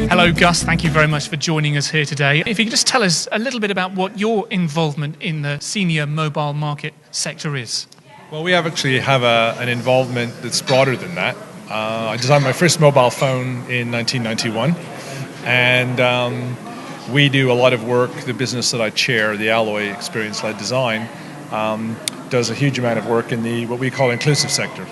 Hello, Gus. Thank you very much for joining us here today. If you could just tell us a little bit about what your involvement in the senior mobile market sector is. Well, we actually have an involvement that's broader than that. I designed my first mobile phone in 1991, and we do a lot of work. The business that I chair, the Alloy Experience-Led Design, does a huge amount of work in the what we call inclusive sector.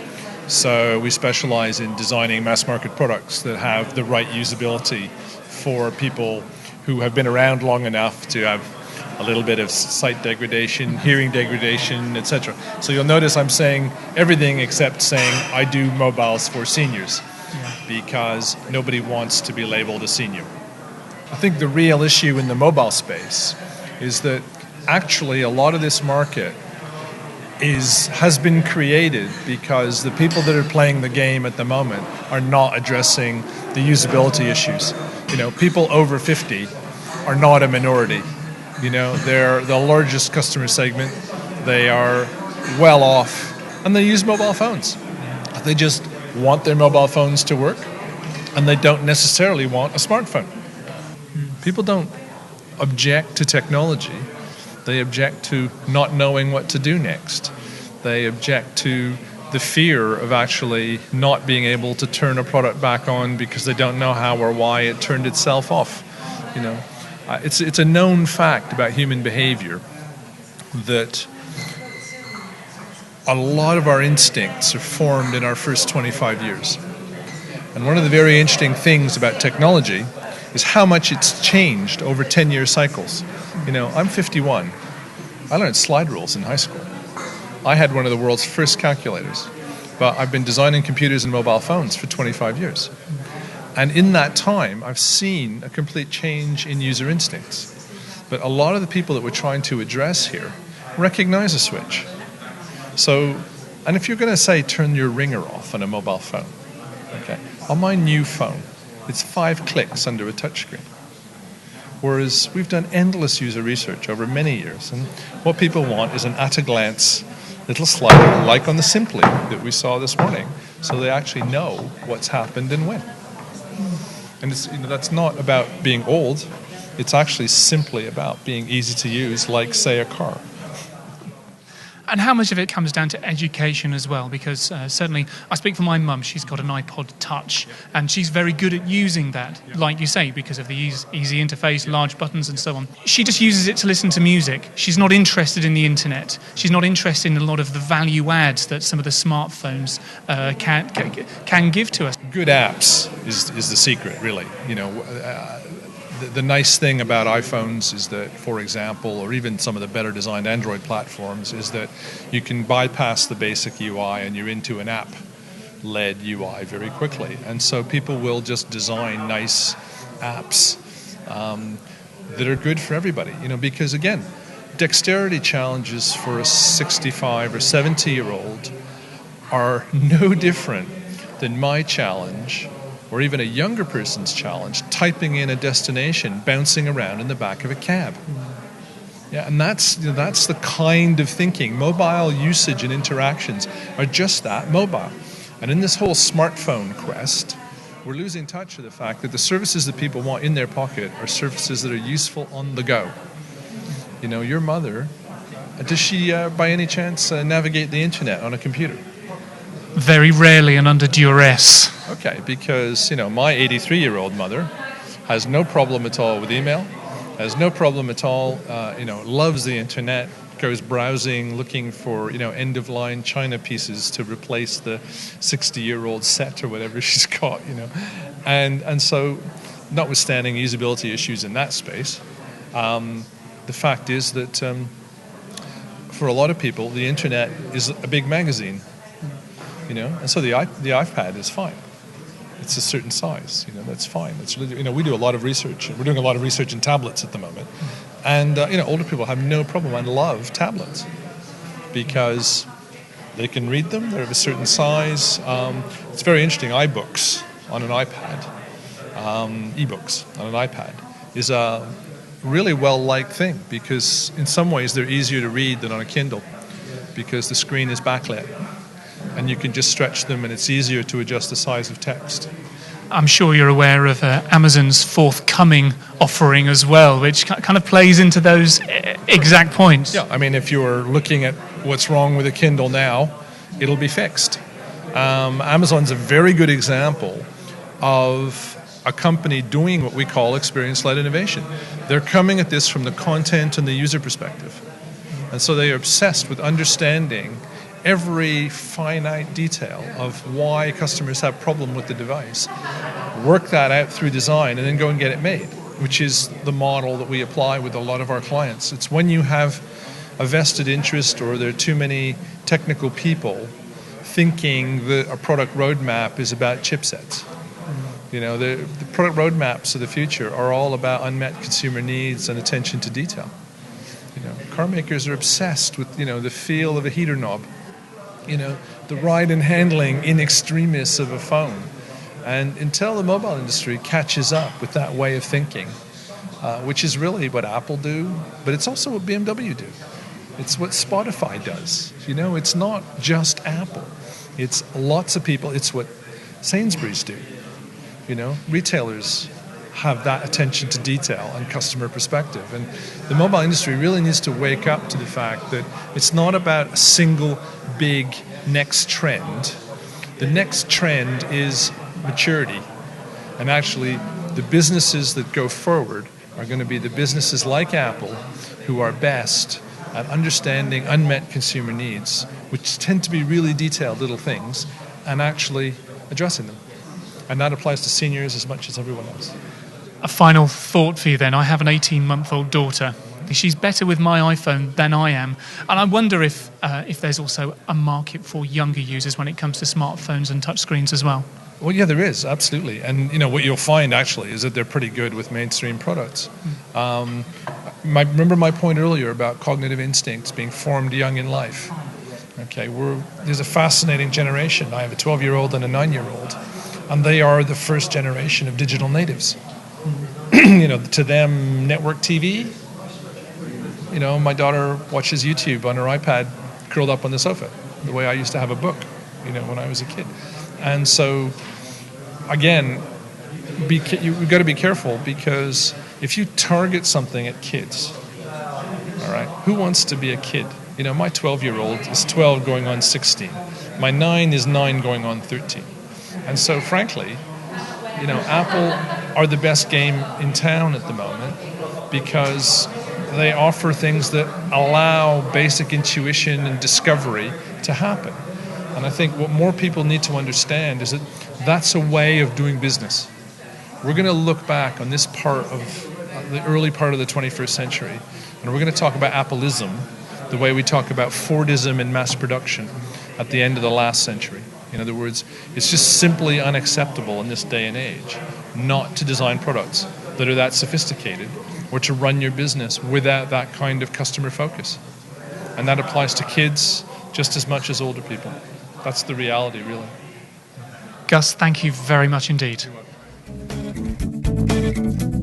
So we specialize in designing mass market products that have the right usability for people who have been around long enough to have a little bit of sight degradation, hearing degradation, etc. So you'll notice I'm saying everything except saying I do mobiles for seniors, because nobody wants to be labeled a senior. I think the real issue in the mobile space is that actually a lot of this market has been created because the people that are playing the game at the moment are not addressing the usability issues. You know, people over 50 are not a minority. You know, they're the largest customer segment. They are well off, and they use mobile phones. They just want their mobile phones to work, and they don't necessarily want a smartphone. People don't object to technology. They object to not knowing what to do next. They object to the fear of actually not being able to turn a product back on because they don't know how or why it turned itself off. You know, it's a known fact about human behavior that a lot of our instincts are formed in our first 25 years. And one of the very interesting things about technology is how much it's changed over 10-year cycles. You know, I'm 51. I learned slide rules in high school. I had one of the world's first calculators, but I've been designing computers and mobile phones for 25 years. And in that time, I've seen a complete change in user instincts. But a lot of the people that we're trying to address here recognize a switch. So, and if you're going to say turn your ringer off on a mobile phone, okay, on my new phone, it's 5 clicks under a touchscreen. Whereas we've done endless user research over many years, and what people want is an at-a-glance little slider, like on the Simply that we saw this morning, so they actually know what's happened and when. And it's, you know, that's not about being old. It's actually simply about being easy to use, like, say, a car. And how much of it comes down to education as well? Because certainly, I speak for my mum. She's got an iPod Touch, and she's very good at using that, like you say, because of the easy interface, large buttons, and so on. She just uses it to listen to music. She's not interested in the internet. She's not interested in a lot of the value adds that some of the smartphones can give to us. Good apps is the secret, really. You know. The nice thing about iPhones is that, for example, or even some of the better designed Android platforms, is that you can bypass the basic UI and you're into an app-led UI very quickly. And so people will just design nice apps that are good for everybody. You know, because again, dexterity challenges for a 65 or 70-year-old are no different than my challenge, or even a younger person's challenge, typing in a destination, bouncing around in the back of a cab. Yeah, and that's the kind of thinking. Mobile usage and interactions are just that, mobile. And in this whole smartphone quest, we're losing touch of the fact that the services that people want in their pocket are services that are useful on the go. You know, your mother, does she by any chance navigate the internet on a computer? Very rarely and under duress. Okay, because, you know, my 83-year-old mother has no problem at all with email, has no problem at all, loves the internet, goes browsing, looking for, end-of-line China pieces to replace the 60-year-old set or whatever she's got, And so, notwithstanding usability issues in that space, the fact is that for a lot of people, the internet is a big magazine. And so the iPad is fine. It's a certain size, that's fine. It's really, we do a lot of research. We're doing a lot of research in tablets at the moment. And, older people have no problem and love tablets because they can read them. They're of a certain size. It's very interesting. iBooks on an iPad, ebooks on an iPad is a really well-liked thing because in some ways they're easier to read than on a Kindle because the screen is backlit. and you can just stretch them, and it's easier to adjust the size of text. I'm sure you're aware of Amazon's forthcoming offering as well, which kind of plays into those exact points. Yeah, I mean, if you're looking at what's wrong with a Kindle now, it'll be fixed. Amazon's a very good example of a company doing what we call experience-led innovation. They're coming at this from the content and the user perspective. And so they are obsessed with understanding every finite detail of why customers have problem with the device, work that out through design, and then go and get it made, which is the model that we apply with a lot of our clients. It's when you have a vested interest or there are too many technical people thinking that a product roadmap is about chipsets. You know, the product roadmaps of the future are all about unmet consumer needs and attention to detail. You know, car makers are obsessed with, you know, the feel of a heater knob, you know, the ride and handling in extremis of a phone. And until the mobile industry catches up with that way of thinking, which is really what Apple do, but it's also what BMW do. It's what Spotify does. You know, it's not just Apple. It's lots of people. It's what Sainsbury's do. You know, retailers have that attention to detail and customer perspective. And the mobile industry really needs to wake up to the fact that it's not about a single big next trend. The next trend is maturity. And actually, the businesses that go forward are going to be the businesses like Apple who are best at understanding unmet consumer needs, which tend to be really detailed little things, and actually addressing them. And that applies to seniors as much as everyone else. A final thought for you then. I have an 18-month-old daughter. She's better with my iPhone than I am. And I wonder if there's also a market for younger users when it comes to smartphones and touchscreens as well. Well, yeah, there is, absolutely. And, you know, what you'll find, actually, is that they're pretty good with mainstream products. Remember my point earlier about cognitive instincts being formed young in life? Okay, there's a fascinating generation. I have a 12-year-old and a 9-year-old, and they are the first generation of digital natives. You know, to them, network TV, you know, my daughter watches YouTube on her iPad curled up on the sofa, the way I used to have a book, you know, when I was a kid. And so, again, you've got to be careful, because if you target something at kids, all right, who wants to be a kid? You know, my 12-year-old is 12 going on 16. My 9 is 9 going on 13. And so, frankly, you know, Apple are the best game in town at the moment, because they offer things that allow basic intuition and discovery to happen. And I think what more people need to understand is that that's a way of doing business. We're going to look back on this part of the early part of the 21st century, and we're going to talk about Appleism the way we talk about Fordism in mass production at the end of the last century. In other words, it's just simply unacceptable in this day and age not to design products that are that sophisticated or to run your business without that kind of customer focus. And that applies to kids just as much as older people. That's the reality, really. Gus, thank you very much indeed. You're welcome.